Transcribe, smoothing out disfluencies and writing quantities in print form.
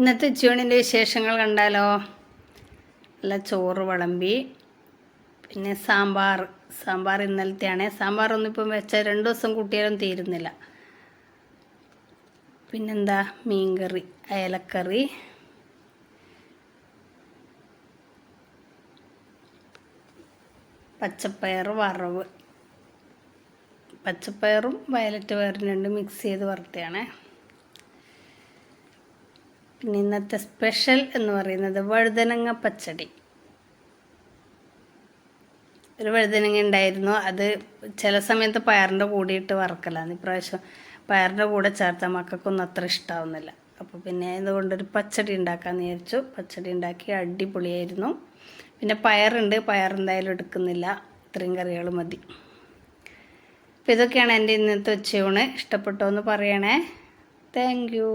ഇന്നത്തെ ഉച്ചയൂണിൻ്റെ വിശേഷങ്ങൾ കണ്ടാലോ. നല്ല ചോറ് വിളമ്പി, പിന്നെ സാമ്പാർ ഇന്നലത്തെയാണ്. സാമ്പാറൊന്നും ഇപ്പം വെച്ചാൽ 2 ദിവസം കൂട്ടിയാലും തീരുന്നില്ല. പിന്നെന്താ, മീൻകറി, അയലക്കറി, പച്ചപ്പയർ വറവ്. പച്ചപ്പയറും വയലറ്റ് പയറും രണ്ടും മിക്സ് ചെയ്ത് വറുത്തതാണ്. പിന്നെ ഇന്നത്തെ സ്പെഷ്യൽ എന്ന് പറയുന്നത് വഴുതനങ്ങ പച്ചടി. ഒരു വഴുതനങ്ങ ഉണ്ടായിരുന്നു, അത് ചില സമയത്ത് പയറിൻ്റെ കൂടിയിട്ട് വറക്കലാണ്. ഇപ്രാവശ്യം പയറിൻ്റെ കൂടെ ചേർത്താൽ മക്കൾക്കൊന്നും അത്ര ഇഷ്ടമാവുന്നില്ല. അപ്പോൾ പിന്നെ ഇതുകൊണ്ടൊരു പച്ചടി ഉണ്ടാക്കാമെന്ന് വിചാരിച്ചു. പച്ചടി ഉണ്ടാക്കി അടിപൊളിയായിരുന്നു. പിന്നെ പയറുണ്ട്, പയറെന്തായാലും എടുക്കുന്നില്ല, ഇത്രയും കറികൾ മതി. അപ്പോൾ ഇതൊക്കെയാണ് എൻ്റെ ഇന്നത്തെ ഉച്ചയൂണ്. ഇഷ്ടപ്പെട്ടോ എന്ന് പറയണേ. Thank you.